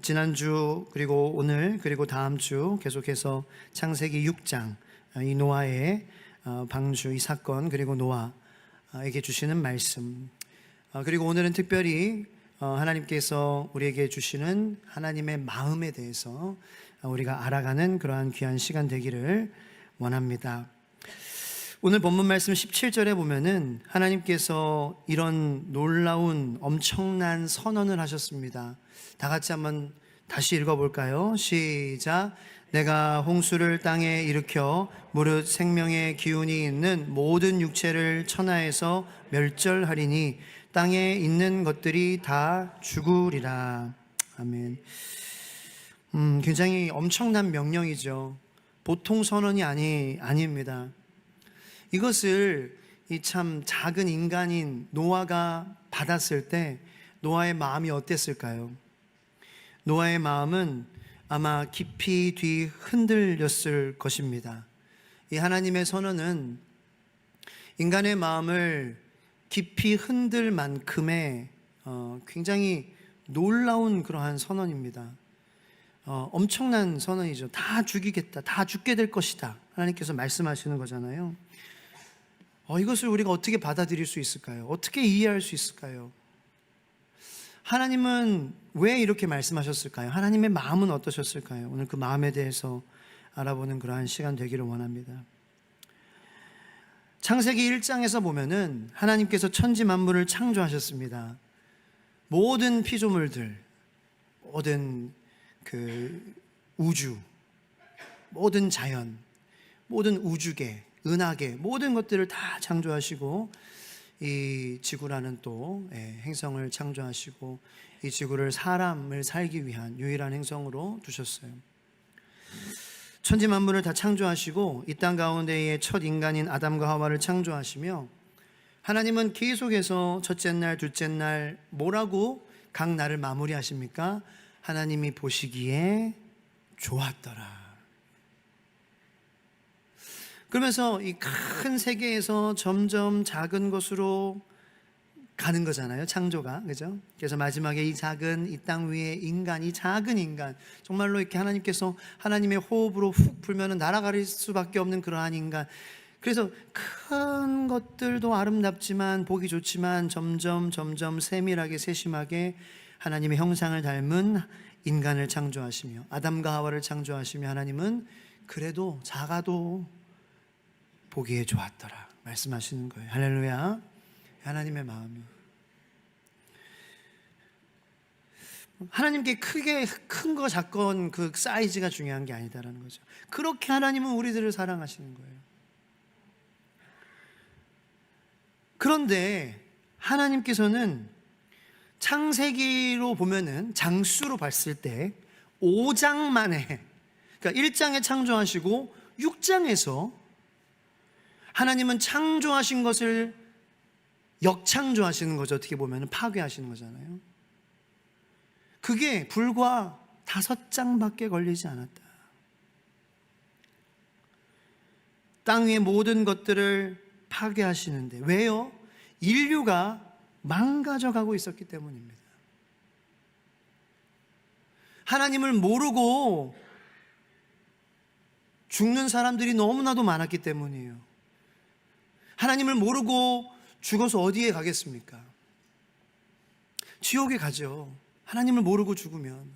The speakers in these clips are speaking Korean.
지난주 그리고 오늘 그리고 다음 주 계속해서 창세기 6장 이 노아의 방주 이 사건 그리고 노아에게 주시는 말씀 그리고 오늘은 특별히 하나님께서 우리에게 주시는 하나님의 마음에 대해서 우리가 알아가는 그러한 귀한 시간 되기를 원합니다. 오늘 본문 말씀 17절에 보면은 하나님께서 이런 놀라운 엄청난 선언을 하셨습니다. 다 같이 한번 다시 읽어볼까요? 시작. 내가 홍수를 땅에 일으켜 무릇 생명의 기운이 있는 모든 육체를 천하에서 멸절하리니 땅에 있는 것들이 다 죽으리라. 아멘. 굉장히 엄청난 명령이죠. 보통 선언이 아닙니다. 이것을 이 참 작은 인간인 노아가 받았을 때 노아의 마음이 어땠을까요? 노아의 마음은 아마 깊이 뒤 흔들렸을 것입니다. 이 하나님의 선언은 인간의 마음을 깊이 흔들 만큼의 굉장히 놀라운 그러한 선언입니다. 엄청난 선언이죠. 다 죽이겠다, 다 죽게 될 것이다, 하나님께서 말씀하시는 거잖아요. 이것을 우리가 어떻게 받아들일 수 있을까요? 어떻게 이해할 수 있을까요? 하나님은 왜 이렇게 말씀하셨을까요? 하나님의 마음은 어떠셨을까요? 오늘 그 마음에 대해서 알아보는 그러한 시간 되기를 원합니다. 창세기 1장에서 보면은 하나님께서 천지 만물을 창조하셨습니다. 모든 피조물들, 모든 그 우주, 모든 자연, 모든 우주계, 은하계, 모든 것들을 다 창조하시고 이 지구라는 또 행성을 창조하시고 이 지구를 사람을 살기 위한 유일한 행성으로 두셨어요. 천지 만물을 다 창조하시고 이 땅 가운데의 첫 인간인 아담과 하와를 창조하시며 하나님은 계속해서 첫째 날, 둘째 날 뭐라고 각 날을 마무리하십니까? 하나님이 보시기에 좋았더라. 그러면서 이 큰 세계에서 점점 작은 것으로 가는 거잖아요, 창조가. 그죠? 그래서 마지막에 이 작은 이 땅 위에 인간, 이 작은 인간, 정말로 이렇게 하나님께서 하나님의 호흡으로 훅 불면은 날아갈 수밖에 없는 그러한 인간. 그래서 큰 것들도 아름답지만 보기 좋지만 점점 세밀하게 세심하게 하나님의 형상을 닮은 인간을 창조하시며 아담과 하와를 창조하시며 하나님은 그래도 작아도 보기에 좋았더라 말씀하시는 거예요. 할렐루야. 하나님의 마음이 하나님께 크게 큰 거 작건 그 사이즈가 중요한 게 아니다라는 거죠. 그렇게 하나님은 우리들을 사랑하시는 거예요. 그런데 하나님께서는 창세기로 보면은 장수로 봤을 때 5장 만에, 그러니까 1장에 창조하시고 6장에서 하나님은 창조하신 것을 역창조하시는 거죠. 어떻게 보면 파괴하시는 거잖아요. 그게 불과 5장밖에 걸리지 않았다. 땅 위의 모든 것들을 파괴하시는데 왜요? 인류가 망가져가고 있었기 때문입니다. 하나님을 모르고 죽는 사람들이 너무나도 많았기 때문이에요. 하나님을 모르고 죽어서 어디에 가겠습니까? 지옥에 가죠. 하나님을 모르고 죽으면.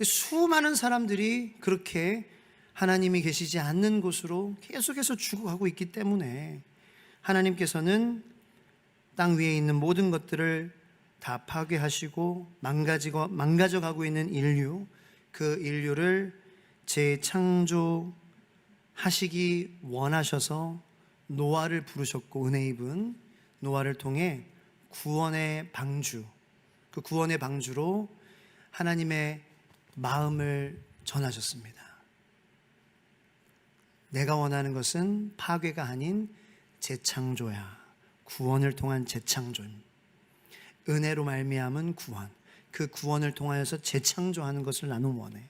수많은 사람들이 그렇게 하나님이 계시지 않는 곳으로 계속해서 죽어가고 있기 때문에 하나님께서는 땅 위에 있는 모든 것들을 다 파괴하시고 망가져가고 있는 인류, 그 인류를 재창조하시기 원하셔서 노아를 부르셨고 은혜 입은 노아를 통해 구원의 방주, 그 구원의 방주로 하나님의 마음을 전하셨습니다. 내가 원하는 것은 파괴가 아닌 재창조야. 구원을 통한 재창조, 은혜로 말미암은 구원, 그 구원을 통하여서 재창조하는 것을 나는 원해.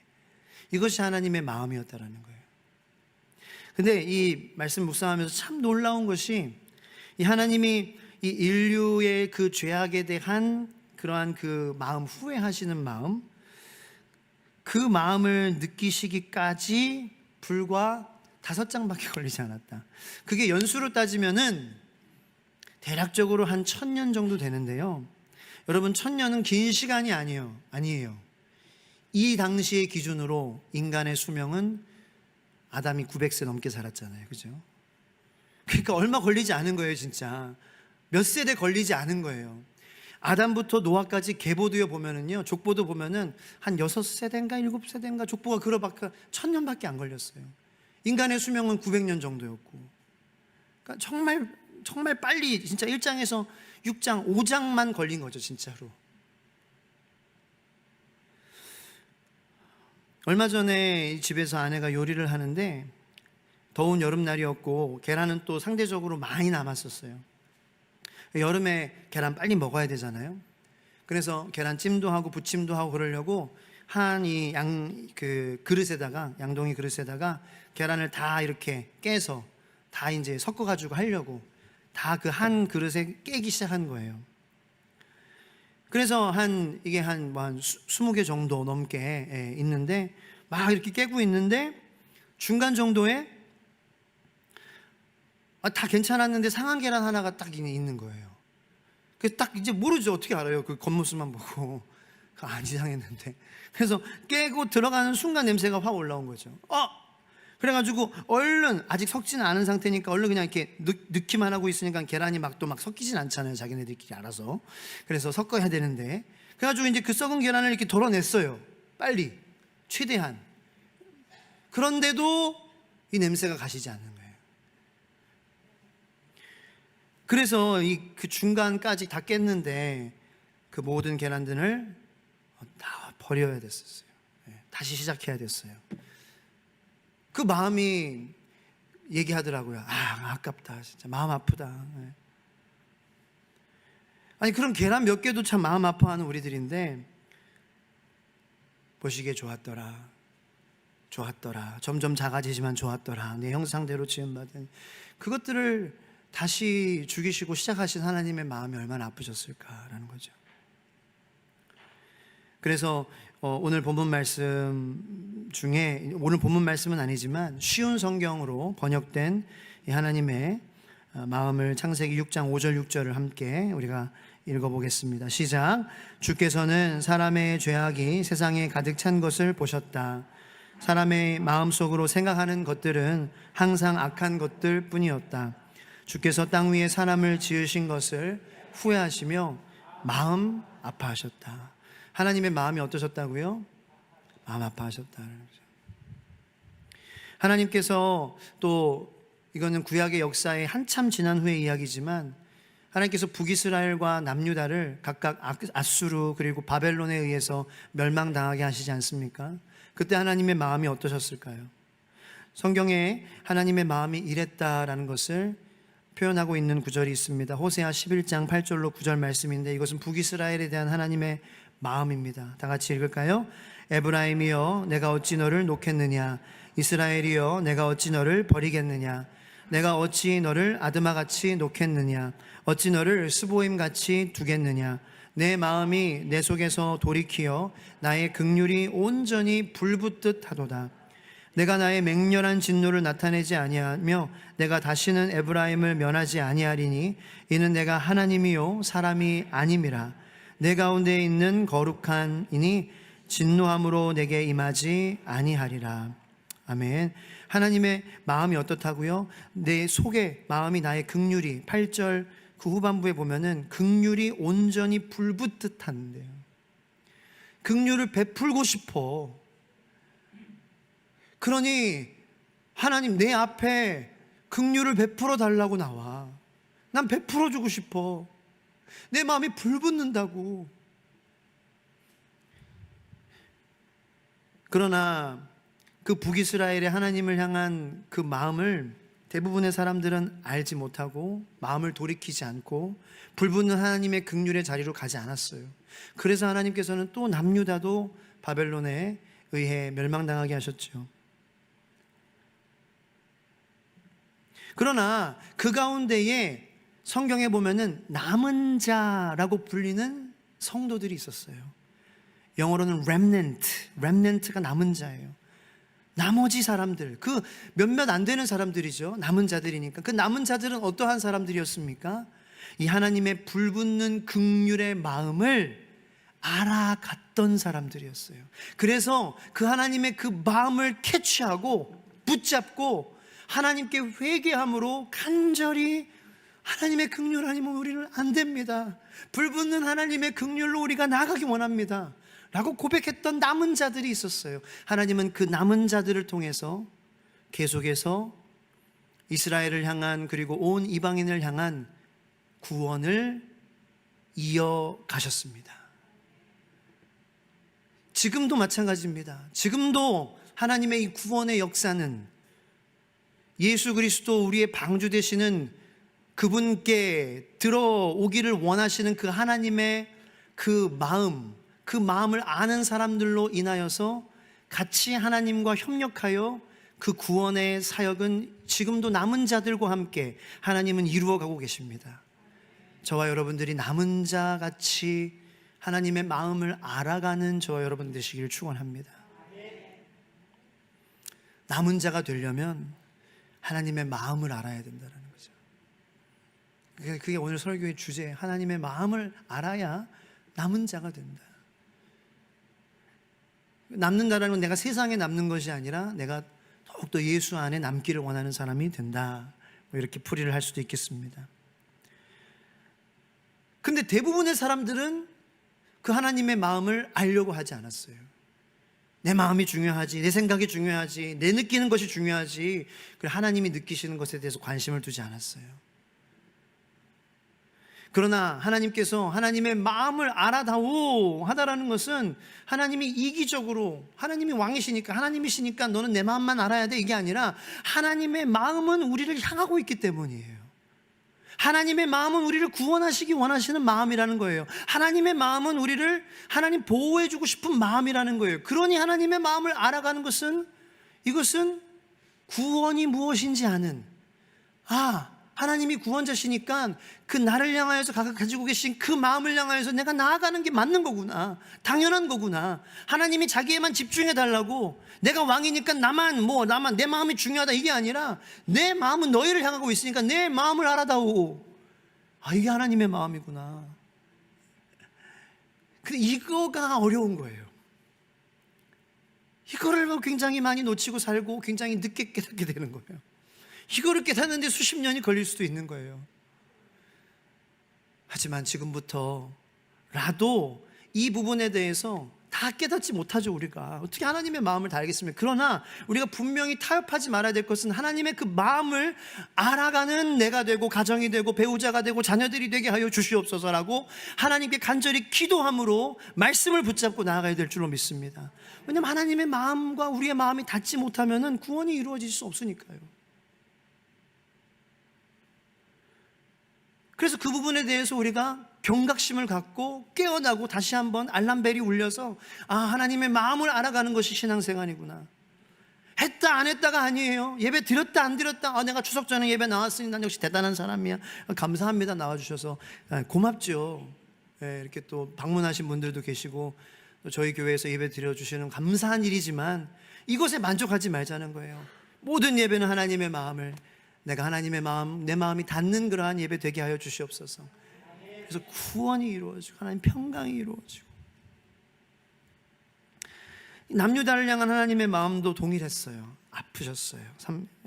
이것이 하나님의 마음이었다라는 거예요. 근데 이 말씀 묵상하면서 참 놀라운 것이 이 하나님이 이 인류의 그 죄악에 대한 그러한 그 마음, 후회하시는 마음, 그 마음을 느끼시기까지 불과 5장밖에 걸리지 않았다. 그게 연수로 따지면은 대략적으로 한 1000년 정도 되는데요. 여러분, 1000년은 긴 시간이 아니에요. 이 당시의 기준으로 인간의 수명은 아담이 900세 넘게 살았잖아요. 그죠? 그러니까 얼마 걸리지 않은 거예요, 진짜. 몇 세대 걸리지 않은 거예요. 아담부터 노아까지 계보도에 보면은요, 족보도 보면은 한 6세대인가 7세대인가 족보가 그러밖에 1000년밖에 안 걸렸어요. 인간의 수명은 900년 정도였고. 그러니까 정말 빨리 진짜 1장에서 6장, 5장만 걸린 거죠, 진짜로. 얼마 전에 집에서 아내가 요리를 하는데 더운 여름날이었고 계란은 또 상대적으로 많이 남았었어요. 여름에 계란 빨리 먹어야 되잖아요. 그래서 계란찜도 하고 부침도 하고 그러려고 그릇에다가, 양동이 그릇에다가 계란을 다 이렇게 깨서 다 이제 섞어가지고 하려고 다 그 한 그릇에 깨기 시작한 거예요. 그래서 이게 한 20개 정도 넘게 있는데 막 이렇게 깨고 있는데 중간 정도에 다 괜찮았는데 상한 계란 하나가 딱 있는 거예요. 그래서 딱 이제 모르죠. 어떻게 알아요? 그 겉모습만 보고. 안 이상했는데. 그래서 깨고 들어가는 순간 냄새가 확 올라온 거죠. 그래가지고 얼른, 아직 섞지는 않은 상태니까 얼른 그냥 이렇게 넣기만 하고 있으니까 계란이 막 섞이진 않잖아요. 자기네들끼리 알아서. 그래서 섞어야 되는데. 그래가지고 이제 그 썩은 계란을 이렇게 덜어냈어요. 빨리. 최대한. 그런데도 이 냄새가 가시지 않는 거예요. 그래서 그 중간까지 다 깼는데 그 모든 계란들을 다 버려야 됐었어요. 다시 시작해야 됐어요. 그 마음이 얘기하더라고요. 아깝다. 진짜 마음 아프다. 아니, 그런 계란 몇 개도 참 마음 아파하는 우리들인데 보시기에 좋았더라. 점점 작아지지만 좋았더라. 내 형상대로 지음받은 그것들을 다시 죽이시고 시작하신 하나님의 마음이 얼마나 아프셨을까라는 거죠. 그래서 오늘 본문 말씀 중에, 오늘 본문 말씀은 아니지만 쉬운 성경으로 번역된 이 하나님의 마음을 창세기 6장 5절 6절을 함께 우리가 읽어보겠습니다. 시작. 주께서는 사람의 죄악이 세상에 가득 찬 것을 보셨다. 사람의 마음속으로 생각하는 것들은 항상 악한 것들 뿐이었다. 주께서 땅 위에 사람을 지으신 것을 후회하시며 마음 아파하셨다. 하나님의 마음이 어떠셨다고요? 마음 아파하셨다는 거죠. 하나님께서 또, 이거는 구약의 역사에 한참 지난 후의 이야기지만, 하나님께서 북이스라엘과 남유다를 각각 아수르 그리고 바벨론에 의해서 멸망당하게 하시지 않습니까? 그때 하나님의 마음이 어떠셨을까요? 성경에 하나님의 마음이 이랬다라는 것을 표현하고 있는 구절이 있습니다. 호세아 11장 8절로 9절 말씀인데, 이것은 북이스라엘에 대한 하나님의 마음입니다. 다 같이 읽을까요? 에브라임이여, 내가 어찌 너를 놓겠느냐? 이스라엘이여, 내가 어찌 너를 버리겠느냐? 내가 어찌 너를 아드마같이 놓겠느냐? 어찌 너를 스보임같이 두겠느냐? 내 마음이 내 속에서 돌이키어 나의 긍휼이 온전히 불붙듯 하도다. 내가 나의 맹렬한 진노를 나타내지 아니하며 내가 다시는 에브라임을 면하지 아니하리니 이는 내가 하나님이요 사람이 아님이라. 내 가운데 있는 거룩한 이니 진노함으로 내게 임하지 아니하리라. 아멘. 하나님의 마음이 어떻다고요? 내 속에 마음이 나의 긍휼이, 8절 그 후반부에 보면은 긍휼이 온전히 불붙듯 하는데요. 긍휼을 베풀고 싶어. 그러니 하나님 내 앞에 긍휼을 베풀어 달라고 나와. 난 베풀어 주고 싶어. 내 마음이 불붙는다고. 그러나 그 북이스라엘의 하나님을 향한 그 마음을 대부분의 사람들은 알지 못하고 마음을 돌이키지 않고 불붙는 하나님의 긍휼의 자리로 가지 않았어요. 그래서 하나님께서는 또 남유다도 바벨론에 의해 멸망당하게 하셨죠. 그러나 그 가운데에 성경에 보면은 남은 자라고 불리는 성도들이 있었어요. 영어로는 remnant가 남은 자예요. 나머지 사람들, 그 몇몇 안 되는 사람들이죠. 남은 자들이니까. 그 남은 자들은 어떠한 사람들이었습니까? 이 하나님의 불붙는 긍휼의 마음을 알아갔던 사람들이었어요. 그래서 그 하나님의 그 마음을 캐치하고 붙잡고 하나님께 회개함으로 간절히 하나님의 긍휼 아니면 우리는 안 됩니다. 불붙는 하나님의 긍휼로 우리가 나아가기 원합니다 라고 고백했던 남은 자들이 있었어요. 하나님은 그 남은 자들을 통해서 계속해서 이스라엘을 향한, 그리고 온 이방인을 향한 구원을 이어가셨습니다. 지금도 마찬가지입니다. 지금도 하나님의 이 구원의 역사는 예수 그리스도 우리의 방주 되시는 그분께 들어오기를 원하시는 그 하나님의 그 마음을 아는 사람들로 인하여서 같이 하나님과 협력하여 그 구원의 사역은 지금도 남은 자들과 함께 하나님은 이루어가고 계십니다. 저와 여러분들이 남은 자같이 하나님의 마음을 알아가는 저와 여러분 되시기를 축원합니다. 남은 자가 되려면 하나님의 마음을 알아야 된다는 거죠. 그게 오늘 설교의 주제, 하나님의 마음을 알아야 남은 자가 된다. 남는다라는 건 내가 세상에 남는 것이 아니라 내가 더욱더 예수 안에 남기를 원하는 사람이 된다, 이렇게 풀이를 할 수도 있겠습니다. 근데 대부분의 사람들은 그 하나님의 마음을 알려고 하지 않았어요. 내 마음이 중요하지, 내 생각이 중요하지, 내 느끼는 것이 중요하지, 하나님이 느끼시는 것에 대해서 관심을 두지 않았어요. 그러나 하나님께서 하나님의 마음을 알아다오 하다라는 것은 하나님이 이기적으로, 하나님이 왕이시니까, 하나님이시니까 너는 내 마음만 알아야 돼, 이게 아니라 하나님의 마음은 우리를 향하고 있기 때문이에요. 하나님의 마음은 우리를 구원하시기 원하시는 마음이라는 거예요. 하나님의 마음은 우리를 하나님 보호해주고 싶은 마음이라는 거예요. 그러니 하나님의 마음을 알아가는 것은, 이것은 구원이 무엇인지 아는, 하나님이 구원자시니까 그 나를 향하여서 가지고 계신 그 마음을 향하여서 내가 나아가는 게 맞는 거구나, 당연한 거구나. 하나님이 자기에만 집중해 달라고, 내가 왕이니까 나만 내 마음이 중요하다, 이게 아니라 내 마음은 너희를 향하고 있으니까 내 마음을 알아다오. 이게 하나님의 마음이구나. 근데 이거가 어려운 거예요. 이거를 굉장히 많이 놓치고 살고 굉장히 늦게 깨닫게 되는 거예요. 이거를 깨닫는데 수십 년이 걸릴 수도 있는 거예요. 하지만 지금부터라도 이 부분에 대해서 다 깨닫지 못하죠. 우리가 어떻게 하나님의 마음을 다 알겠습니까? 그러나 우리가 분명히 타협하지 말아야 될 것은 하나님의 그 마음을 알아가는 내가 되고, 가정이 되고, 배우자가 되고, 자녀들이 되게 하여 주시옵소서라고 하나님께 간절히 기도함으로 말씀을 붙잡고 나아가야 될 줄로 믿습니다. 왜냐하면 하나님의 마음과 우리의 마음이 닿지 못하면 구원이 이루어질 수 없으니까요. 그래서 그 부분에 대해서 우리가 경각심을 갖고 깨어나고 다시 한번 알람벨이 울려서 하나님의 마음을 알아가는 것이 신앙생활이구나. 했다 안 했다가 아니에요. 예배 드렸다 안 드렸다, 내가 추석 전에 예배 나왔으니 난 역시 대단한 사람이야, 감사합니다, 나와주셔서 고맙죠. 이렇게 또 방문하신 분들도 계시고, 또 저희 교회에서 예배 드려주시는 감사한 일이지만 이것에 만족하지 말자는 거예요. 모든 예배는 하나님의 마음을, 내가 하나님의 마음, 내 마음이 닿는 그러한 예배 되게 하여 주시옵소서. 그래서 구원이 이루어지고 하나님 평강이 이루어지고, 남유다를 향한 하나님의 마음도 동일했어요. 아프셨어요.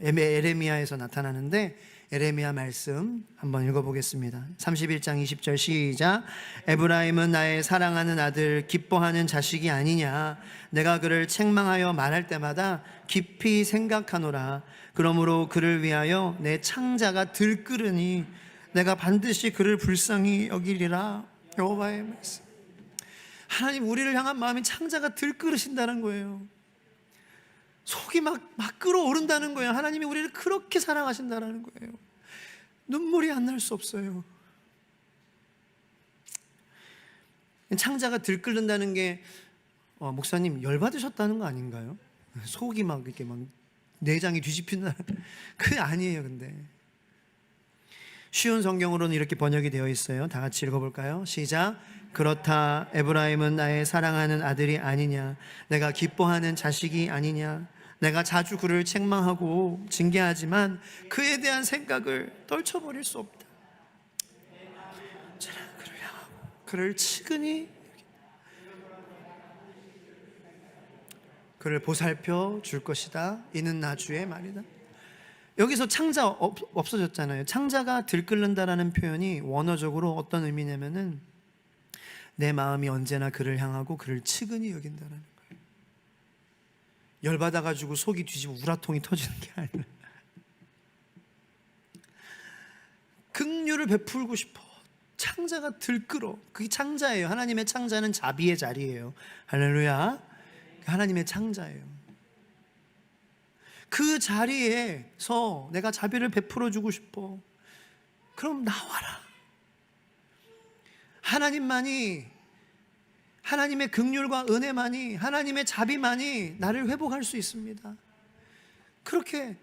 에레미야에서 나타나는데, 에레미야 말씀 한번 읽어보겠습니다. 31장 20절 시작. 에브라임은 나의 사랑하는 아들, 기뻐하는 자식이 아니냐. 내가 그를 책망하여 말할 때마다 깊이 생각하노라. 그러므로 그를 위하여 내 창자가 들끓으니 내가 반드시 그를 불쌍히 여기리라. 여호와의 말씀. 하나님, 우리를 향한 마음이 창자가 들끓으신다는 거예요. 속이 막 끓어오른다는 거예요. 하나님이 우리를 그렇게 사랑하신다는 거예요. 눈물이 안 날 수 없어요. 창자가 들끓는다는 게 목사님 열받으셨다는 거 아닌가요? 속이 막 이렇게 막 내장이 뒤집힌다는, 그게 아니에요. 근데 쉬운 성경으로는 이렇게 번역이 되어 있어요. 다 같이 읽어볼까요? 시작. 그렇다. 에브라임은 나의 사랑하는 아들이 아니냐, 내가 기뻐하는 자식이 아니냐. 내가 자주 그를 책망하고 징계하지만 그에 대한 생각을 떨쳐버릴 수 없다. 그를 향하고 그를 측은히, 그를 보살펴 줄 것이다. 이는 나 주의 말이다. 여기서 창자 없어졌잖아요. 창자가 들끓는다라는 표현이 원어적으로 어떤 의미냐면은 내 마음이 언제나 그를 향하고 그를 측은히 여긴다라는 거예요. 열받아가지고 속이 뒤집어 우라통이 터지는 게 아니라 긍휼을 베풀고 싶어. 창자가 들끓어. 그게 창자예요. 하나님의 창자는 자비의 자리예요. 할렐루야. 하나님의 창자예요. 그 자리에서 내가 자비를 베풀어 주고 싶어. 그럼 나와라. 하나님만이, 하나님의 긍휼과 은혜만이, 하나님의 자비만이 나를 회복할 수 있습니다. 그렇게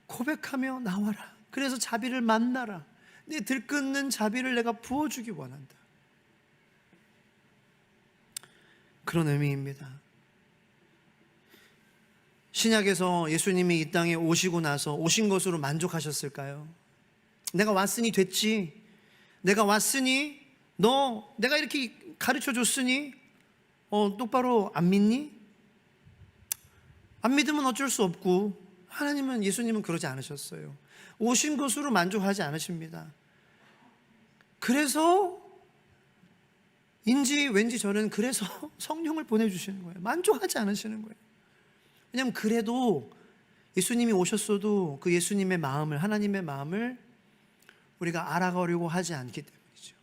고백하며 나와라. 그래서 자비를 만나라. 내 들끓는 자비를 내가 부어주기 원한다. 그런 의미입니다. 신약에서 예수님이 이 땅에 오시고 나서 오신 것으로 만족하셨을까요? 내가 왔으니 됐지. 내가 왔으니 내가 이렇게 가르쳐 줬으니 똑바로 안 믿니? 안 믿으면 어쩔 수 없고. 예수님은 그러지 않으셨어요. 오신 것으로 만족하지 않으십니다. 그래서 왠지 저는 그래서 성령을 보내주시는 거예요. 만족하지 않으시는 거예요. 왜냐하면 그래도 예수님이 오셨어도 그 예수님의 마음을, 하나님의 마음을 우리가 알아가려고 하지 않기 때문이죠.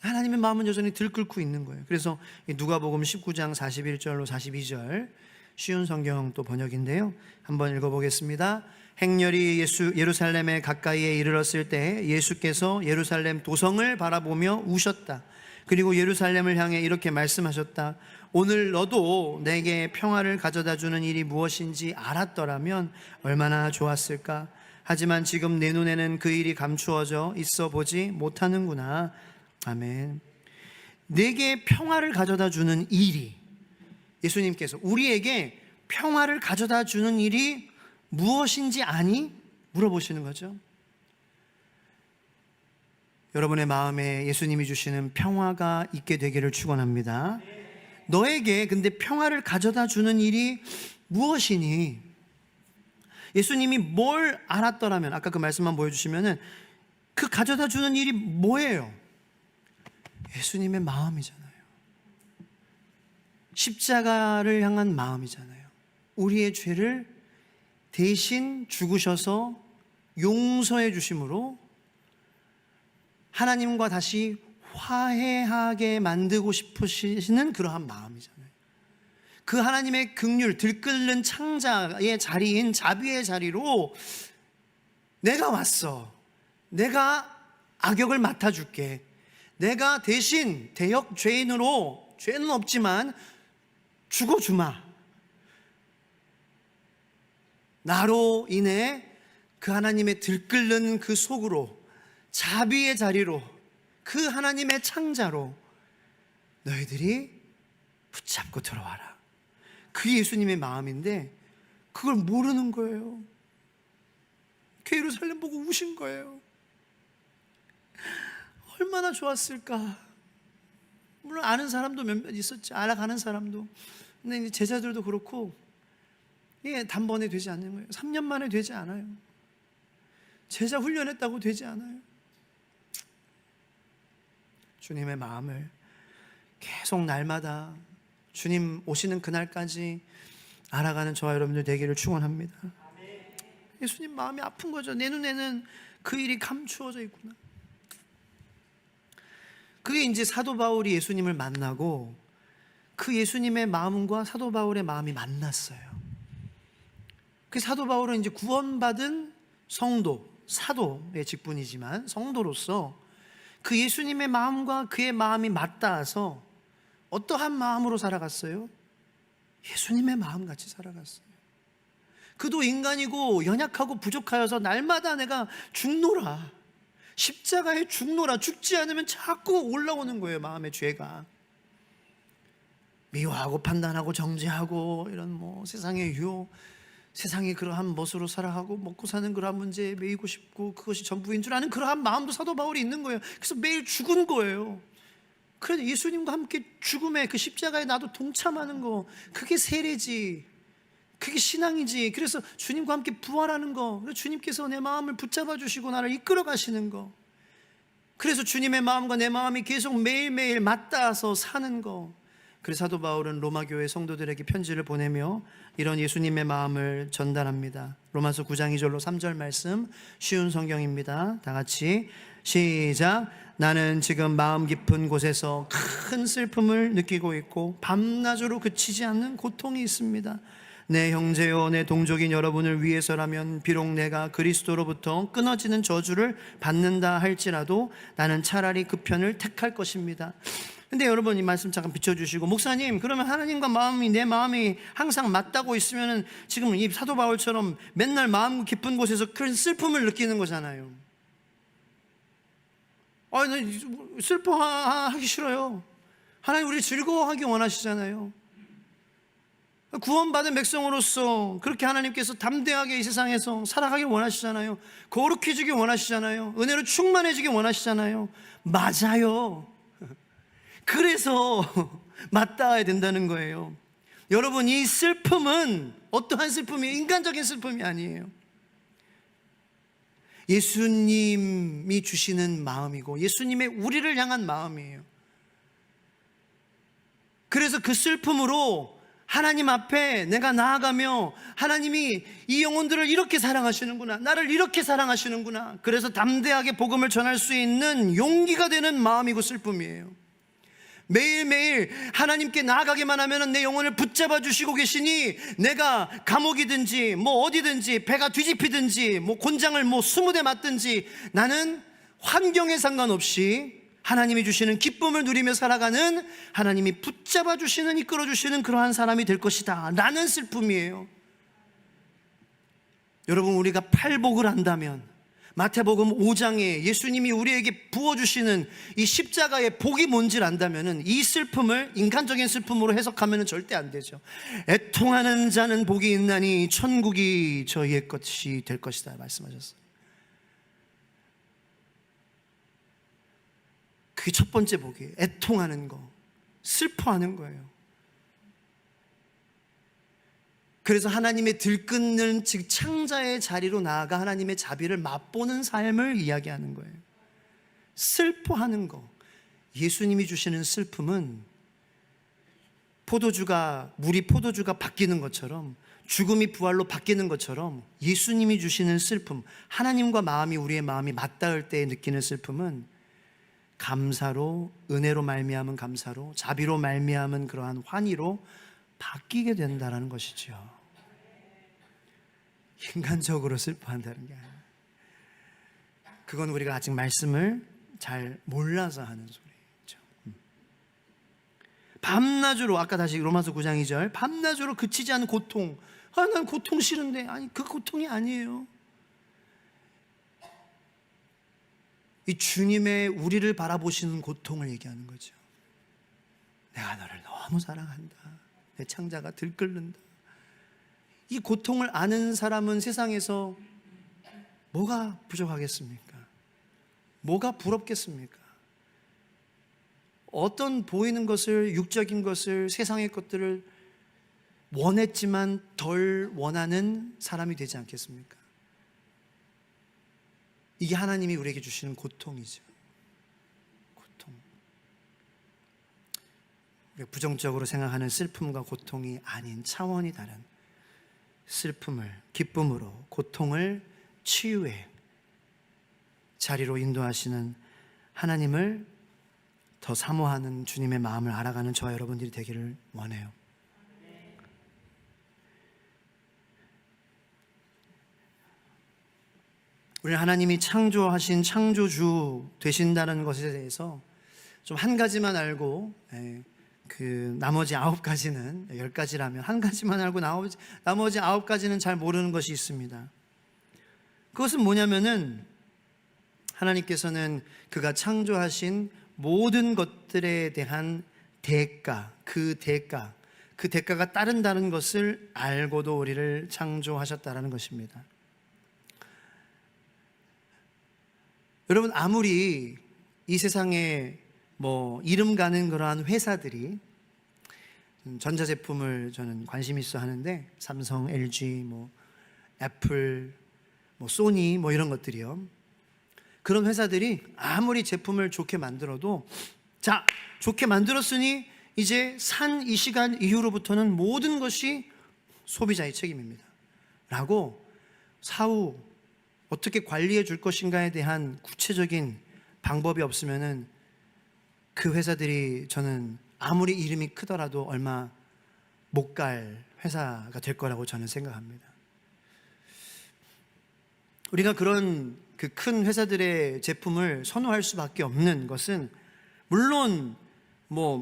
하나님의 마음은 여전히 들끓고 있는 거예요. 그래서 누가복음 19장 41절로 42절 쉬운 성경 또 번역인데요, 한번 읽어보겠습니다. 행렬이 예루살렘에 가까이에 이르렀을 때 예수께서 예루살렘 도성을 바라보며 우셨다. 그리고 예루살렘을 향해 이렇게 말씀하셨다. 오늘 너도 내게 평화를 가져다 주는 일이 무엇인지 알았더라면 얼마나 좋았을까. 하지만 지금 내 눈에는 그 일이 감추어져 있어 보지 못하는구나. 아멘. 내게 평화를 가져다 주는 일이, 예수님께서 우리에게 평화를 가져다 주는 일이 무엇인지 아니? 물어보시는 거죠. 여러분의 마음에 예수님이 주시는 평화가 있게 되기를 축원합니다. 너에게 근데 평화를 가져다 주는 일이 무엇이니? 예수님이 뭘 알았더라면, 아까 그 말씀만 보여주시면은 그 가져다 주는 일이 뭐예요? 예수님의 마음이잖아요. 십자가를 향한 마음이잖아요. 우리의 죄를 대신 죽으셔서 용서해 주심으로 하나님과 다시 화해하게 만들고 싶으시는 그러한 마음이잖아요. 그 하나님의 긍휼, 들끓는 창자의 자리인 자비의 자리로 내가 왔어. 내가 악역을 맡아줄게. 내가 대신 대역 죄인으로, 죄는 없지만 죽어주마. 나로 인해 그 하나님의 들끓는 그 속으로, 자비의 자리로, 그 하나님의 창자로 너희들이 붙잡고 들어와라. 그 예수님의 마음인데 그걸 모르는 거예요. 그 예루살렘 보고 우신 거예요. 얼마나 좋았을까. 물론 아는 사람도 몇몇 있었지, 알아가는 사람도. 근데 이제 제자들도 그렇고, 이게 단번에 되지 않는 거예요. 3년 만에 되지 않아요. 제자 훈련했다고 되지 않아요. 주님의 마음을 계속 날마다 주님 오시는 그날까지 알아가는 저와 여러분들 되기를 축원합니다. 예수님 마음이 아픈 거죠. 내 눈에는 그 일이 감추어져 있구나. 그게 이제 사도 바울이 예수님을 만나고 그 예수님의 마음과 사도 바울의 마음이 만났어요. 그 사도 바울은 이제 구원받은 성도, 사도의 직분이지만 성도로서 그 예수님의 마음과 그의 마음이 맞닿아서 어떠한 마음으로 살아갔어요? 예수님의 마음같이 살아갔어요. 그도 인간이고 연약하고 부족하여서 날마다 내가 죽노라, 십자가에 죽노라. 죽지 않으면 자꾸 올라오는 거예요, 마음의 죄가. 미워하고 판단하고 정죄하고 이런 뭐 세상의 유혹, 세상이 그러한 멋으로 살아가고 먹고 사는 그러한 문제에 매이고 싶고 그것이 전부인 줄 아는 그러한 마음도 사도 바울이 있는 거예요. 그래서 매일 죽은 거예요. 그래서 예수님과 함께 죽음의 그 십자가에 나도 동참하는 거, 그게 세례지, 그게 신앙이지. 그래서 주님과 함께 부활하는 거, 주님께서 내 마음을 붙잡아 주시고 나를 이끌어 가시는 거, 그래서 주님의 마음과 내 마음이 계속 매일매일 맞닿아서 사는 거. 그래서 사도 바울은 로마 교회 성도들에게 편지를 보내며 이런 예수님의 마음을 전달합니다. 로마서 9장 2절로 3절 말씀, 쉬운 성경입니다. 다 같이 시작. 나는 지금 마음 깊은 곳에서 큰 슬픔을 느끼고 있고 밤낮으로 그치지 않는 고통이 있습니다. 내 형제요 내 동족인 여러분을 위해서라면 비록 내가 그리스도로부터 끊어지는 저주를 받는다 할지라도 나는 차라리 그 편을 택할 것입니다. 근데 여러분 이 말씀 잠깐 비춰주시고, 목사님 그러면 하나님과 마음이, 내 마음이 항상 맞닿고 있으면 지금 이 사도 바울처럼 맨날 마음 깊은 곳에서 큰 슬픔을 느끼는 거잖아요. 슬퍼하기 싫어요. 하나님 우리 즐거워하기 원하시잖아요. 구원받은 백성으로서 그렇게 하나님께서 담대하게 이 세상에서 살아가길 원하시잖아요. 거룩해지기 원하시잖아요. 은혜로 충만해지기 원하시잖아요. 맞아요. 그래서 맞닿아야 된다는 거예요. 여러분, 이 슬픔은 어떠한 슬픔이에요? 인간적인 슬픔이 아니에요. 예수님이 주시는 마음이고 예수님의 우리를 향한 마음이에요. 그래서 그 슬픔으로 하나님 앞에 내가 나아가며 하나님이 이 영혼들을 이렇게 사랑하시는구나, 나를 이렇게 사랑하시는구나, 그래서 담대하게 복음을 전할 수 있는 용기가 되는 마음이고 슬픔이에요. 매일매일 하나님께 나아가기만 하면 내 영혼을 붙잡아 주시고 계시니 내가 감옥이든지 뭐 어디든지 배가 뒤집히든지 뭐 곤장을 뭐 20대 맞든지 나는 환경에 상관없이 하나님이 주시는 기쁨을 누리며 살아가는, 하나님이 붙잡아 주시는, 이끌어 주시는 그러한 사람이 될 것이다 라는 슬픔이에요. 여러분, 우리가 팔복을 한다면 마태복음 5장에 예수님이 우리에게 부어주시는 이 십자가의 복이 뭔지를 안다면 이 슬픔을 인간적인 슬픔으로 해석하면 절대 안 되죠. 애통하는 자는 복이 있나니 천국이 저희의 것이 될 것이다 말씀하셨어요. 그게 첫 번째 복이에요. 애통하는 거, 슬퍼하는 거예요. 그래서 하나님의 들끓는, 즉 창자의 자리로 나아가 하나님의 자비를 맛보는 삶을 이야기하는 거예요. 슬퍼하는 거. 예수님이 주시는 슬픔은 물이 포도주가 바뀌는 것처럼, 죽음이 부활로 바뀌는 것처럼 예수님이 주시는 슬픔, 하나님과 우리의 마음이 맞닿을 때 느끼는 슬픔은 감사로, 은혜로 말미암은 감사로, 자비로 말미암은 그러한 환희로 바뀌게 된다는 것이죠. 인간적으로 슬퍼한다는 게 아니에요. 그건 우리가 아직 말씀을 잘 몰라서 하는 소리죠. 밤낮으로, 아까 다시 로마서 9장 2절, 밤낮으로 그치지 않는 고통. 난 고통 싫은데. 아니, 그 고통이 아니에요. 이 주님의 우리를 바라보시는 고통을 얘기하는 거죠. 내가 너를 너무 사랑한다. 내 창자가 들끓는다. 이 고통을 아는 사람은 세상에서 뭐가 부족하겠습니까? 뭐가 부럽겠습니까? 어떤 보이는 것을, 육적인 것을, 세상의 것들을 원했지만 덜 원하는 사람이 되지 않겠습니까? 이게 하나님이 우리에게 주시는 고통이죠. 고통. 부정적으로 생각하는 슬픔과 고통이 아닌 차원이 다른 슬픔을 기쁨으로, 고통을 치유의 자리로 인도하시는 하나님을 더 사모하는 주님의 마음을 알아가는 저와 여러분들이 되기를 원해요. 우리 하나님이 창조하신 창조주 되신다는 것에 대해서 좀 한 가지만 알고, 그 나머지 9가지는, 10가지라면 한 가지만 알고 나머지 9가지는 잘 모르는 것이 있습니다. 그것은 뭐냐면은 하나님께서는 그가 창조하신 모든 것들에 대한 대가, 그 대가가 따른다는 것을 알고도 우리를 창조하셨다라는 것입니다. 여러분, 아무리 이 세상에 이름 가는 그러한 회사들이, 전자제품을 저는 관심 있어 하는데 삼성, LG, 애플, 소니 이런 것들이요. 그런 회사들이 아무리 제품을 좋게 만들어도, 자, 좋게 만들었으니 이제 산 이 시간 이후로부터는 모든 것이 소비자의 책임입니다 라고 사후 어떻게 관리해 줄 것인가에 대한 구체적인 방법이 없으면은 그 회사들이, 저는 아무리 이름이 크더라도 얼마 못 갈 회사가 될 거라고 저는 생각합니다. 우리가 그런 그 큰 회사들의 제품을 선호할 수밖에 없는 것은, 물론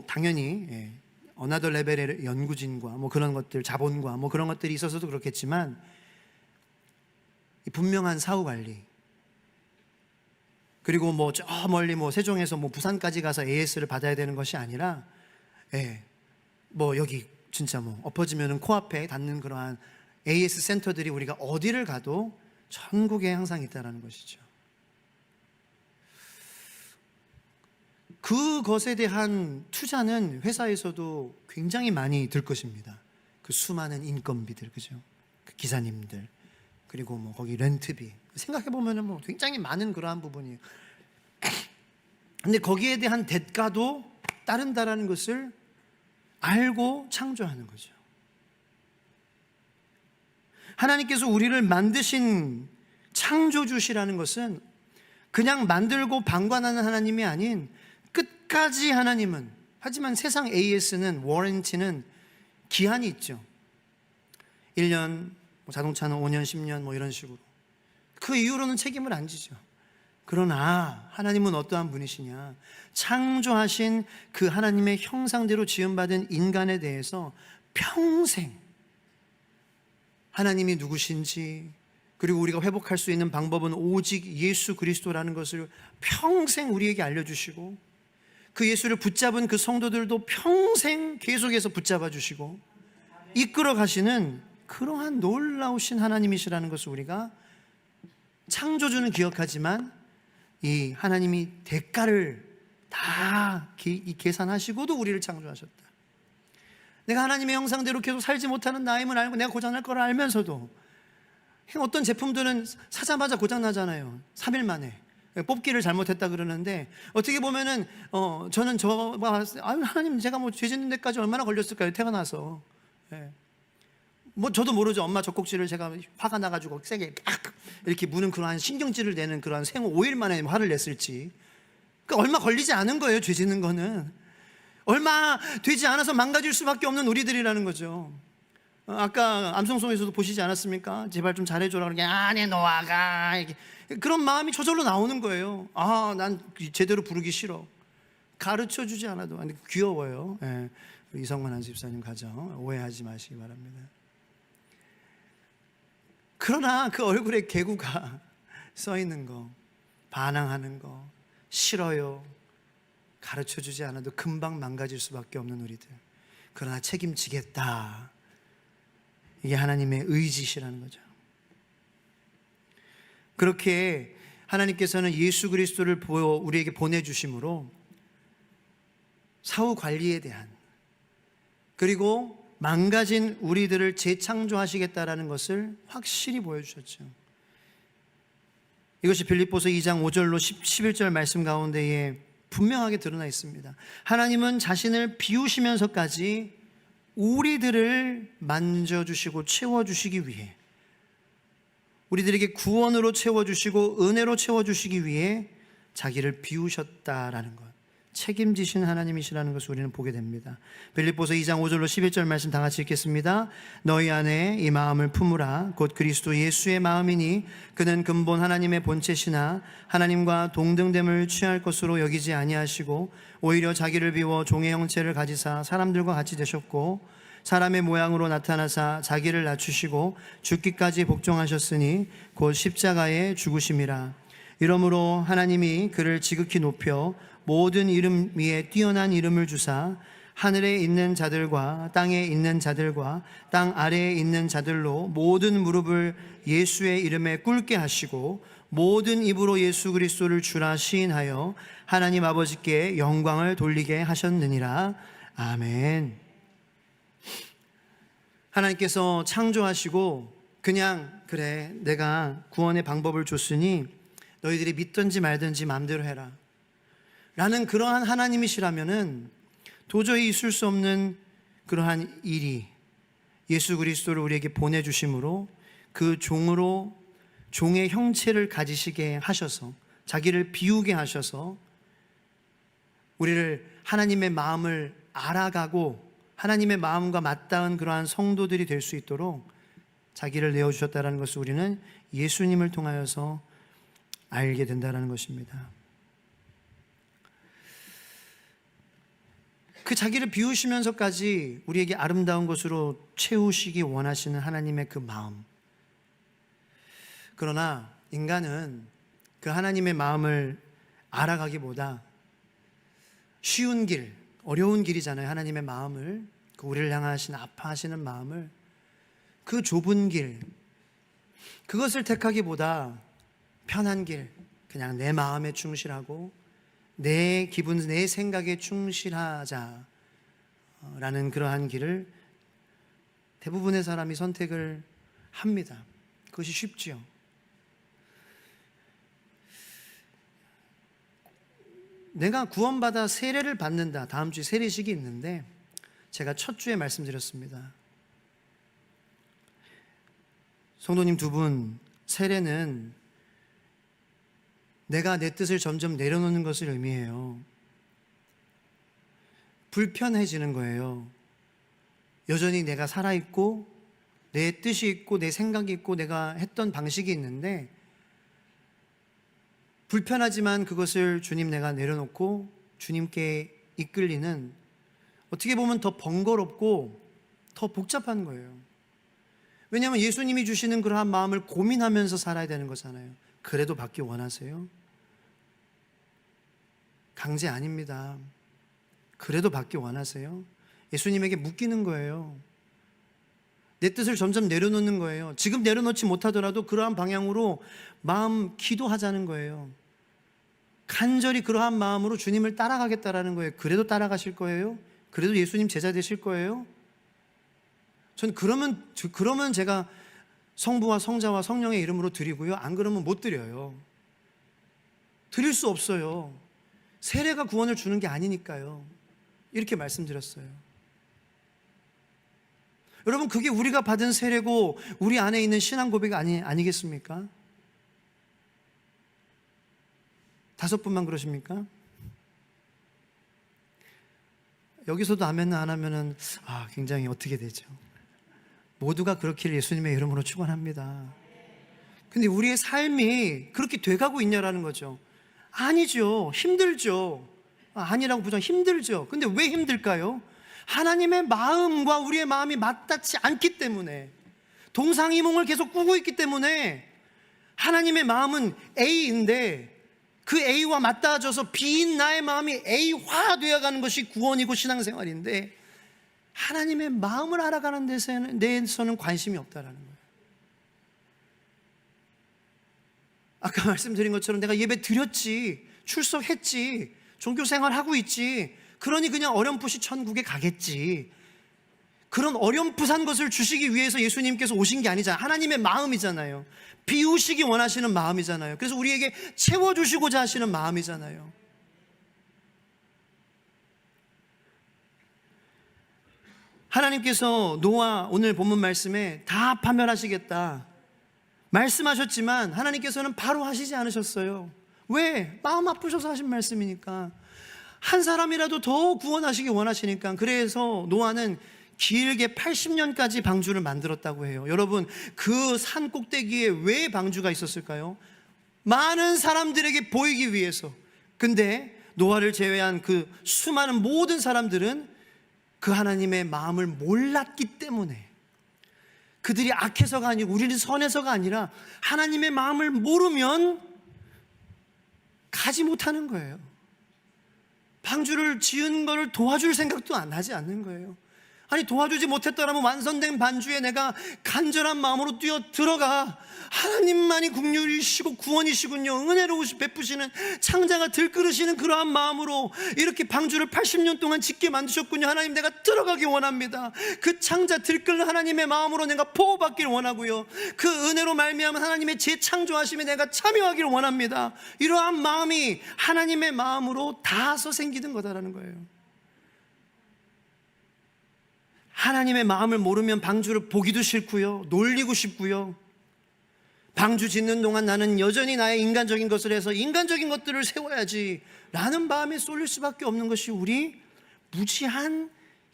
당연히 어나더 레벨의 연구진과 그런 것들, 자본과 그런 것들이 있어서도 그렇겠지만, 분명한 사후 관리, 그리고 저 멀리 세종에서 부산까지 가서 AS를 받아야 되는 것이 아니라, 여기 진짜 엎어지면은 코앞에 닿는 그러한 AS 센터들이 우리가 어디를 가도 전국에 항상 있다라는 것이죠. 그것에 대한 투자는 회사에서도 굉장히 많이 들 것입니다. 그 수많은 인건비들, 그죠? 그 기사님들, 그리고 거기 렌트비, 생각해보면은 굉장히 많은 그러한 부분이에요. 근데 거기에 대한 대가도 따른다라는 것을 알고 창조하는 거죠. 하나님께서 우리를 만드신 창조주시라는 것은 그냥 만들고 방관하는 하나님이 아닌 끝까지 하나님은, 하지만 세상 AS는, 워런티는 기한이 있죠. 1년, 자동차는 5년, 10년 이런 식으로. 그 이후로는 책임을 안 지죠. 그러나 하나님은 어떠한 분이시냐? 창조하신 그 하나님의 형상대로 지음받은 인간에 대해서 평생 하나님이 누구신지, 그리고 우리가 회복할 수 있는 방법은 오직 예수 그리스도라는 것을 평생 우리에게 알려주시고, 그 예수를 붙잡은 그 성도들도 평생 계속해서 붙잡아 주시고 이끌어 가시는 그러한 놀라우신 하나님이시라는 것을 우리가, 창조주는 기억하지만 이 하나님이 대가를 다 계산하시고도 우리를 창조하셨다. 내가 하나님의 형상대로 계속 살지 못하는 나임을 알고 내가 고장날 걸 알면서도, 어떤 제품들은 사자마자 고장나잖아요. 3일 만에 뽑기를 잘못했다 그러는데, 어떻게 보면은 저는 하나님, 제가 죄 짓는 데까지 얼마나 걸렸을까요? 태어나서. 저도 모르죠. 엄마 젖꼭지를 제가 화가 나가지고 세게 팍 이렇게 무는 그러한 신경질을 내는 그러한 생후 5일 만에 화를 냈을지. 그러니까 얼마 걸리지 않은 거예요. 죄 짓는 거는 얼마 되지 않아서 망가질 수밖에 없는 우리들이라는 거죠. 아까 암송송에서도 보시지 않았습니까? 제발 좀 잘해줘라. 그러게, 아니 노아가, 이렇게. 그런 마음이 저절로 나오는 거예요. 난 제대로 부르기 싫어. 가르쳐주지 않아도. 아니, 귀여워요. 이성만 한 집사님 가정 오해하지 마시기 바랍니다. 그러나 그 얼굴에 개구가 써 있는 거, 반항하는 거, 싫어요, 가르쳐주지 않아도 금방 망가질 수밖에 없는 우리들. 그러나 책임지겠다. 이게 하나님의 의지시라는 거죠. 그렇게 하나님께서는 예수 그리스도를 우리에게 보내주심으로 사후 관리에 대한, 그리고 망가진 우리들을 재창조하시겠다라는 것을 확실히 보여주셨죠. 이것이 빌립보서 2장 5절로 11절 말씀 가운데에 분명하게 드러나 있습니다. 하나님은 자신을 비우시면서까지 우리들을 만져주시고 채워주시기 위해, 우리들에게 구원으로 채워주시고 은혜로 채워주시기 위해 자기를 비우셨다라는 것, 책임지신 하나님이시라는 것을 우리는 보게 됩니다. 빌립보서 2장 5절로 11절 말씀 다 같이 읽겠습니다. 너희 안에 이 마음을 품으라. 곧 그리스도 예수의 마음이니 그는 근본 하나님의 본체시나 하나님과 동등됨을 취할 것으로 여기지 아니하시고 오히려 자기를 비워 종의 형체를 가지사 사람들과 같이 되셨고 사람의 모양으로 나타나사 자기를 낮추시고 죽기까지 복종하셨으니 곧 십자가에 죽으심이라. 이러므로 하나님이 그를 지극히 높여 모든 이름 위에 뛰어난 이름을 주사 하늘에 있는 자들과 땅에 있는 자들과 땅 아래에 있는 자들로 모든 무릎을 예수의 이름에 꿇게 하시고 모든 입으로 예수 그리스도를 주라 시인하여 하나님 아버지께 영광을 돌리게 하셨느니라. 아멘. 하나님께서 창조하시고 그냥 그래 내가 구원의 방법을 줬으니 너희들이 믿든지 말든지 마음대로 해라 라는 그러한 하나님이시라면은 도저히 있을 수 없는 그러한 일이 예수 그리스도를 우리에게 보내주심으로 그 종으로 종의 형체를 가지시게 하셔서 자기를 비우게 하셔서 우리를 하나님의 마음을 알아가고 하나님의 마음과 맞닿은 그러한 성도들이 될 수 있도록 자기를 내어주셨다는 것을 우리는 예수님을 통하여서 알게 된다는 것입니다. 그 자기를 비우시면서까지 우리에게 아름다운 것으로 채우시기 원하시는 하나님의 그 마음. 그러나 인간은 그 하나님의 마음을 알아가기보다 쉬운 길, 어려운 길이잖아요. 하나님의 마음을, 그 우리를 향하신 아파하시는 마음을, 그 좁은 길, 그것을 택하기보다 편한 길, 그냥 내 마음에 충실하고 내 기분, 내 생각에 충실하자라는 그러한 길을 대부분의 사람이 선택을 합니다. 그것이 쉽지요. 내가 구원받아 세례를 받는다. 다음 주에 세례식이 있는데 제가 첫 주에 말씀드렸습니다. 성도님 두 분, 세례는 내가 내 뜻을 점점 내려놓는 것을 의미해요. 불편해지는 거예요. 여전히 내가 살아있고 내 뜻이 있고 내 생각이 있고 내가 했던 방식이 있는데 불편하지만 그것을 주님 내가 내려놓고 주님께 이끌리는, 어떻게 보면 더 번거롭고 더 복잡한 거예요. 왜냐하면 예수님이 주시는 그러한 마음을 고민하면서 살아야 되는 거잖아요. 그래도 받기 원하세요? 강제 아닙니다. 그래도 받기 원하세요? 예수님에게 묶이는 거예요. 내 뜻을 점점 내려놓는 거예요. 지금 내려놓지 못하더라도 그러한 방향으로 마음 기도하자는 거예요. 간절히 그러한 마음으로 주님을 따라가겠다라는 거예요. 그래도 따라가실 거예요? 그래도 예수님 제자 되실 거예요? 전 그러면 제가 성부와 성자와 성령의 이름으로 드리고요. 안 그러면 못 드려요. 드릴 수 없어요. 세례가 구원을 주는 게 아니니까요. 이렇게 말씀드렸어요. 여러분, 그게 우리가 받은 세례고 우리 안에 있는 신앙 고백 아니겠습니까? 5분만 그러십니까? 여기서도 아멘 안 하면은 굉장히 어떻게 되죠? 모두가 그렇기를 예수님의 이름으로 축원합니다. 근데 우리의 삶이 그렇게 돼가고 있냐라는 거죠. 아니죠. 힘들죠. 아니라고 부정 힘들죠. 근데 왜 힘들까요? 하나님의 마음과 우리의 마음이 맞닿지 않기 때문에, 동상이몽을 계속 꾸고 있기 때문에. 하나님의 마음은 A인데 그 A와 맞닿아져서 B인 나의 마음이 A화 되어가는 것이 구원이고 신앙생활인데, 하나님의 마음을 알아가는 데에서는 관심이 없다라는 거예요. 아까 말씀드린 것처럼 내가 예배 드렸지, 출석했지, 종교생활 하고 있지, 그러니 그냥 어렴풋이 천국에 가겠지. 그런 어렴풋한 것을 주시기 위해서 예수님께서 오신 게 아니잖아요. 하나님의 마음이잖아요. 비우시기 원하시는 마음이잖아요. 그래서 우리에게 채워주시고자 하시는 마음이잖아요. 하나님께서 노아 오늘 본문 말씀에 다 파멸하시겠다 말씀하셨지만 하나님께서는 바로 하시지 않으셨어요. 왜? 마음 아프셔서 하신 말씀이니까. 한 사람이라도 더 구원하시기 원하시니까. 그래서 노아는 길게 80년까지 방주를 만들었다고 해요. 여러분, 그 산 꼭대기에 왜 방주가 있었을까요? 많은 사람들에게 보이기 위해서. 근데 노아를 제외한 그 수많은 모든 사람들은 그 하나님의 마음을 몰랐기 때문에, 그들이 악해서가 아니고 우리는 선해서가 아니라 하나님의 마음을 모르면 하지 못하는 거예요. 방주를 지은 거를 도와줄 생각도 안 하지 않는 거예요. 아니, 도와주지 못했더라면 완성된 반주에 내가 간절한 마음으로 뛰어 들어가 하나님만이 긍휼이시고 구원이시군요, 은혜로 베푸시는 창자가 들끓으시는 그러한 마음으로 이렇게 방주를 80년 동안 짓게 만드셨군요. 하나님, 내가 들어가기 원합니다. 그 창자 들끓는 하나님의 마음으로 내가 보호받기를 원하고요, 그 은혜로 말미암아 하나님의 재창조하심에 내가 참여하기를 원합니다. 이러한 마음이 하나님의 마음으로 닿아서 생기는 거다라는 거예요. 하나님의 마음을 모르면 방주를 보기도 싫고요, 놀리고 싶고요, 방주 짓는 동안 나는 여전히 나의 인간적인 것을 해서 인간적인 것들을 세워야지 라는 마음에 쏠릴 수밖에 없는 것이 우리 무지한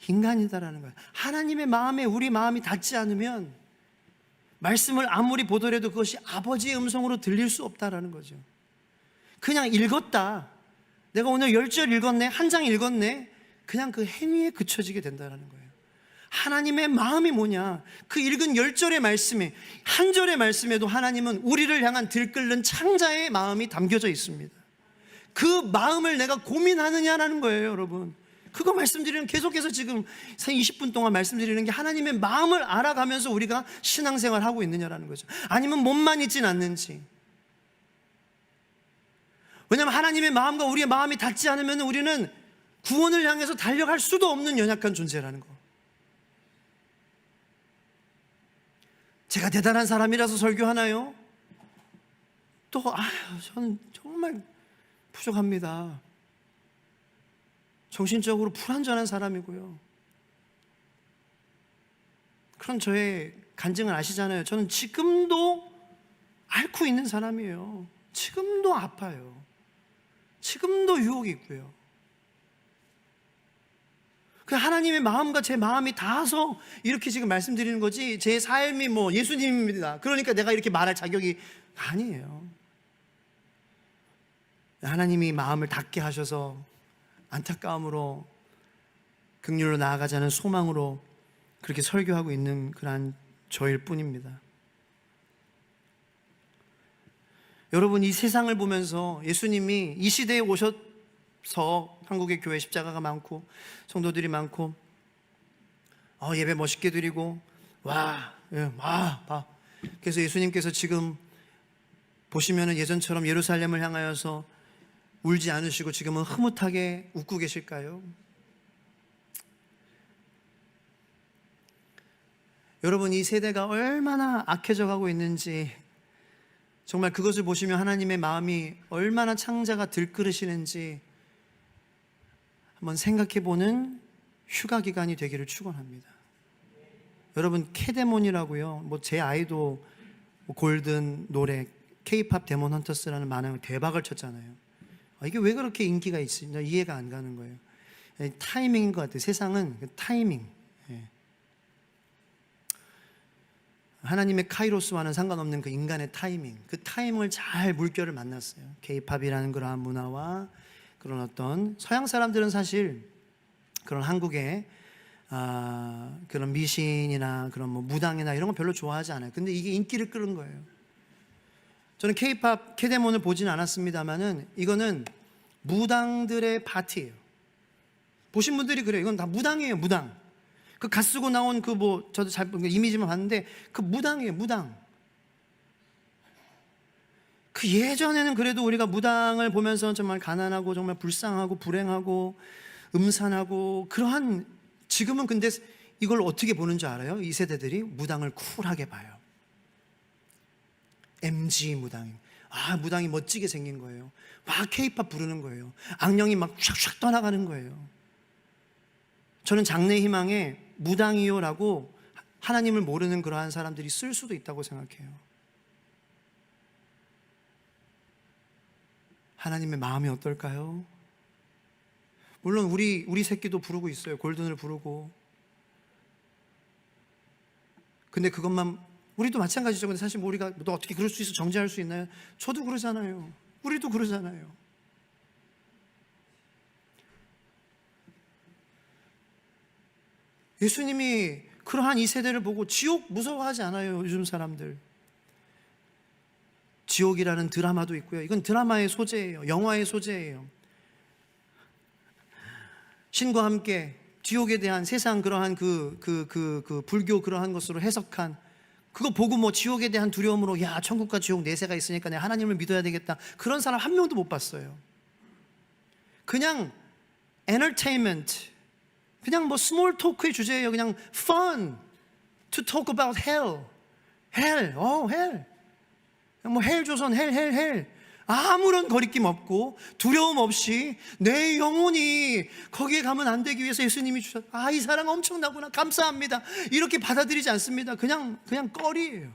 인간이다라는 거예요. 하나님의 마음에 우리 마음이 닿지 않으면 말씀을 아무리 보더라도 그것이 아버지의 음성으로 들릴 수 없다라는 거죠. 그냥 읽었다, 내가 오늘 10절 읽었네, 한 장 읽었네, 그냥 그 행위에 그쳐지게 된다는 거예요. 하나님의 마음이 뭐냐? 그 읽은 10절의 말씀에, 한 절의 말씀에도 하나님은 우리를 향한 들끓는 창자의 마음이 담겨져 있습니다. 그 마음을 내가 고민하느냐라는 거예요, 여러분. 그거 말씀드리는, 계속해서 지금 20분 동안 말씀드리는 게 하나님의 마음을 알아가면서 우리가 신앙생활 하고 있느냐라는 거죠. 아니면 몸만 있진 않는지. 왜냐하면 하나님의 마음과 우리의 마음이 닿지 않으면 우리는 구원을 향해서 달려갈 수도 없는 연약한 존재라는 거. 제가 대단한 사람이라서 설교하나요? 또 저는 정말 부족합니다. 정신적으로 불완전한 사람이고요. 그런 저의 간증을 아시잖아요. 저는 지금도 앓고 있는 사람이에요. 지금도 아파요. 지금도 유혹이 있고요. 그 하나님의 마음과 제 마음이 닿아서 이렇게 지금 말씀드리는 거지, 제 삶이 뭐 예수님입니다, 그러니까 내가 이렇게 말할 자격이 아니에요. 하나님이 마음을 닿게 하셔서 안타까움으로 긍휼로 나아가자는 소망으로 그렇게 설교하고 있는 그러한 저일 뿐입니다. 여러분, 이 세상을 보면서 예수님이 이 시대에 오셔서 한국의 교회 십자가가 많고 성도들이 많고 예배 멋있게 드리고 그래서 예수님께서 지금 보시면은 예전처럼 예루살렘을 향하여서 울지 않으시고 지금은 흐뭇하게 웃고 계실까요? 여러분, 이 세대가 얼마나 악해져 가고 있는지, 정말 그것을 보시면 하나님의 마음이 얼마나 창자가 들끓으시는지 한번 생각해보는 휴가 기간이 되기를 축원합니다. 여러분, 캐데몬이라고요, 뭐 제 아이도 골든 노래 K-팝 데몬 헌터스라는 만화가 대박을 쳤잖아요. 이게 왜 그렇게 인기가 있으냐 이해가 안 가는 거예요. 타이밍인 것 같아요. 세상은 타이밍. 하나님의 카이로스와는 상관없는 그 인간의 타이밍, 그 타이밍을 잘 물결을 만났어요. K-팝이라는 그러한 문화와 그런 어떤 서양 사람들은 사실 그런 한국의 그런 미신이나 그런 뭐 무당이나 이런 거 별로 좋아하지 않아요. 근데 이게 인기를 끌은 거예요. 저는 K-팝 캐데몬을 보진 않았습니다만은 이거는 무당들의 파티예요. 보신 분들이 그래요. 이건 다 무당이에요, 무당. 그 갓 쓰고 나온 그 뭐 저도 잘 이미지만 봤는데 그 무당이에요, 무당. 그 예전에는 그래도 우리가 무당을 보면서 정말 가난하고 정말 불쌍하고 불행하고 음산하고 그러한, 지금은 근데 이걸 어떻게 보는 줄 알아요? 이 세대들이 무당을 쿨하게 봐요. MG 무당. 무당이 멋지게 생긴 거예요. 막 K-팝 부르는 거예요. 악령이 막 샥샥 떠나가는 거예요. 저는 장래희망에 무당이요라고 하나님을 모르는 그러한 사람들이 쓸 수도 있다고 생각해요. 하나님의 마음이 어떨까요? 물론 우리 새끼도 부르고 있어요. 골든을 부르고. 근데 그것만, 우리도 마찬가지죠. 근데 사실 우리가 너 어떻게 그럴 수 있어, 정죄할 수 있나요? 저도 그러잖아요. 우리도 그러잖아요. 예수님이 그러한 이 세대를 보고 지옥 무서워하지 않아요. 요즘 사람들 지옥이라는 드라마도 있고요. 이건 드라마의 소재예요. 영화의 소재예요. 신과 함께 지옥에 대한 세상 그러한 불교 그러한 것으로 해석한, 그거 보고 뭐 지옥에 대한 두려움으로 야 천국과 지옥 내세가 있으니까 내가 하나님을 믿어야 되겠다, 그런 사람 한 명도 못 봤어요. 그냥 entertainment, 그냥 뭐 스몰 토크의 주제예요. 그냥 fun to talk about hell. hell. 뭐 헬 조선 헬. 아무런 거리낌 없고 두려움 없이 내 영혼이 거기에 가면 안 되기 위해서 예수님이 주셨다. 이 사랑 엄청나구나, 감사합니다, 이렇게 받아들이지 않습니다. 그냥 거리예요.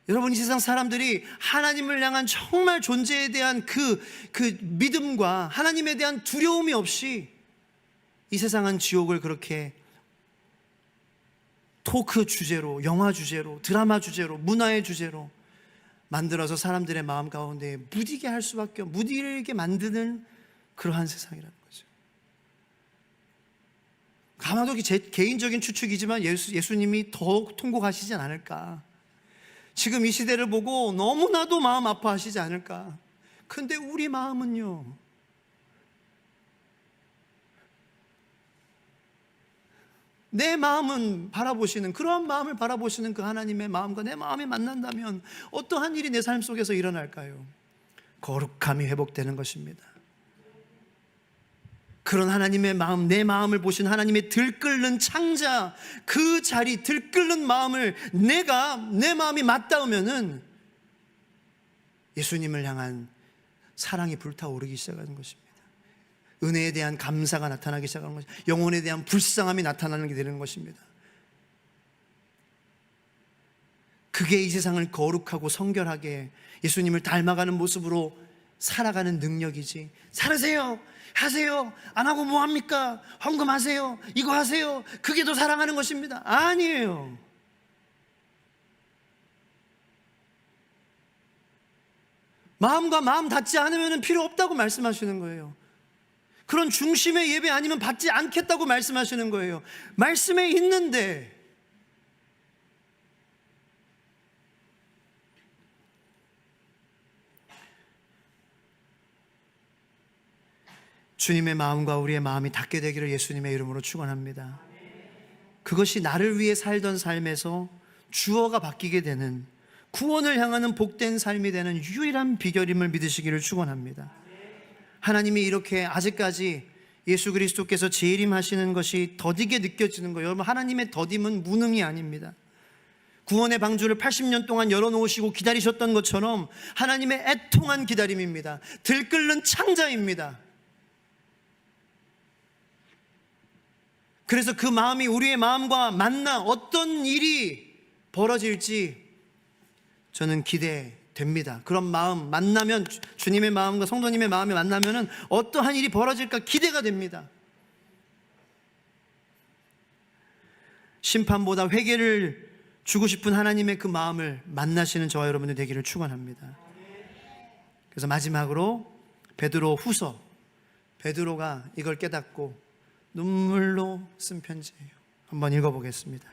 여러분, 이 세상 사람들이 하나님을 향한 정말 존재에 대한 그 믿음과 하나님에 대한 두려움이 없이 이 세상은 지옥을 그렇게 토크 주제로, 영화 주제로, 드라마 주제로, 문화의 주제로 만들어서 사람들의 마음 가운데 무디게 할 수밖에, 무디게 만드는 그러한 세상이라는 거죠. 아마도 제 개인적인 추측이지만 예수님이 더 통곡하시지 않을까, 지금 이 시대를 보고 너무나도 마음 아파하시지 않을까. 근데 우리 마음은요, 내 마음은 바라보시는, 그러한 마음을 바라보시는 그 하나님의 마음과 내 마음이 만난다면 어떠한 일이 내 삶 속에서 일어날까요? 거룩함이 회복되는 것입니다. 그런 하나님의 마음, 내 마음을 보신 하나님의 들끓는 창자, 그 자리, 들끓는 마음을 내 마음이 맞닿으면은 예수님을 향한 사랑이 불타오르기 시작하는 것입니다. 은혜에 대한 감사가 나타나기 시작하는 것입니다. 영혼에 대한 불쌍함이 나타나게 되는 것입니다. 그게 이 세상을 거룩하고 성결하게 예수님을 닮아가는 모습으로 살아가는 능력이지, 살으세요, 하세요, 안 하고 뭐합니까, 헌금하세요, 이거 하세요, 그게 더 사랑하는 것입니다. 아니에요. 마음과 마음 닿지 않으면 필요 없다고 말씀하시는 거예요. 그런 중심의 예배 아니면 받지 않겠다고 말씀하시는 거예요. 말씀에 있는데. 주님의 마음과 우리의 마음이 닿게 되기를 예수님의 이름으로 축원합니다. 그것이 나를 위해 살던 삶에서 주어가 바뀌게 되는, 구원을 향하는 복된 삶이 되는 유일한 비결임을 믿으시기를 축원합니다. 하나님이 이렇게 아직까지 예수 그리스도께서 재림하시는 것이 더디게 느껴지는 거예요. 여러분, 하나님의 더딤은 무능이 아닙니다. 구원의 방주를 80년 동안 열어놓으시고 기다리셨던 것처럼 하나님의 애통한 기다림입니다. 들끓는 창자입니다. 그래서 그 마음이 우리의 마음과 만나 어떤 일이 벌어질지 저는 기대됩니다. 그런 마음 만나면, 주님의 마음과 성도님의 마음이 만나면 어떠한 일이 벌어질까 기대가 됩니다. 심판보다 회개를 주고 싶은 하나님의 그 마음을 만나시는 저와 여러분들 되기를 축원합니다. 그래서 마지막으로 베드로 후서, 베드로가 이걸 깨닫고 눈물로 쓴 편지예요. 한번 읽어보겠습니다.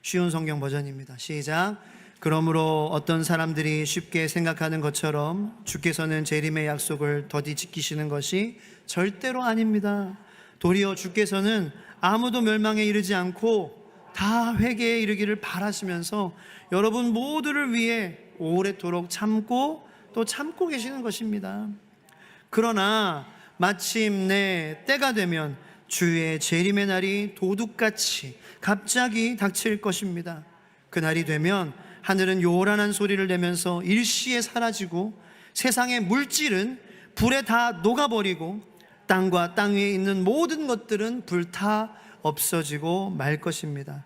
쉬운 성경 버전입니다. 시작. 그러므로 어떤 사람들이 쉽게 생각하는 것처럼 주께서는 재림의 약속을 더디 지키시는 것이 절대로 아닙니다. 도리어 주께서는 아무도 멸망에 이르지 않고 다 회개에 이르기를 바라시면서 여러분 모두를 위해 오래도록 참고 또 참고 계시는 것입니다. 그러나 마침내 때가 되면 주의 재림의 날이 도둑같이 갑자기 닥칠 것입니다. 그 날이 되면 하늘은 요란한 소리를 내면서 일시에 사라지고 세상의 물질은 불에 다 녹아버리고 땅과 땅 위에 있는 모든 것들은 불타 없어지고 말 것입니다.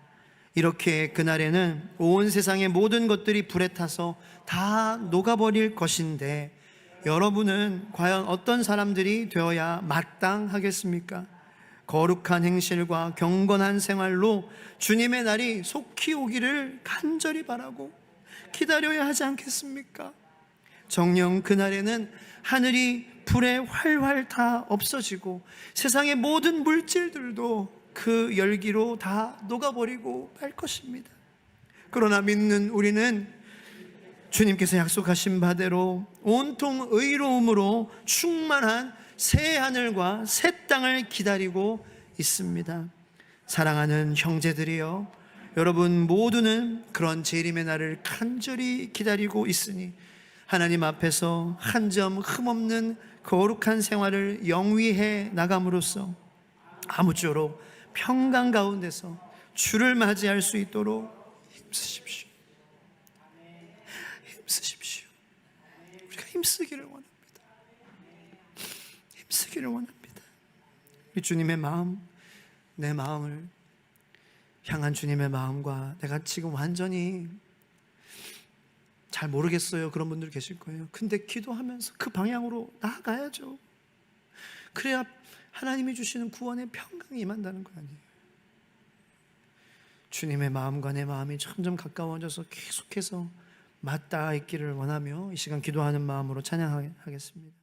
이렇게 그날에는 온 세상의 모든 것들이 불에 타서 다 녹아버릴 것인데 여러분은 과연 어떤 사람들이 되어야 마땅하겠습니까? 거룩한 행실과 경건한 생활로 주님의 날이 속히 오기를 간절히 바라고 기다려야 하지 않겠습니까? 정녕 그날에는 하늘이 불에 활활 다 없어지고 세상의 모든 물질들도 그 열기로 다 녹아버리고 말 것입니다. 그러나 믿는 우리는 주님께서 약속하신 바대로 온통 의로움으로 충만한 새 하늘과 새 땅을 기다리고 있습니다. 사랑하는 형제들이여, 여러분 모두는 그런 재림의 날을 간절히 기다리고 있으니 하나님 앞에서 한 점 흠없는 거룩한 생활을 영위해 나감으로써 아무쪼록 평강 가운데서 주를 맞이할 수 있도록 힘쓰십시오. 힘쓰십시오. 우리가 힘쓰기를 원합니다. 힘쓰기를 원합니다. 우리 주님의 마음, 내 마음을 향한 주님의 마음과 내가 지금 완전히 잘 모르겠어요. 그런 분들 계실 거예요. 근데 기도하면서 그 방향으로 나아가야죠. 그래야 하나님이 주시는 구원의 평강이 임한다는 거 아니에요. 주님의 마음과 내 마음이 점점 가까워져서 계속해서 맞닿아 있기를 원하며 이 시간 기도하는 마음으로 찬양하겠습니다.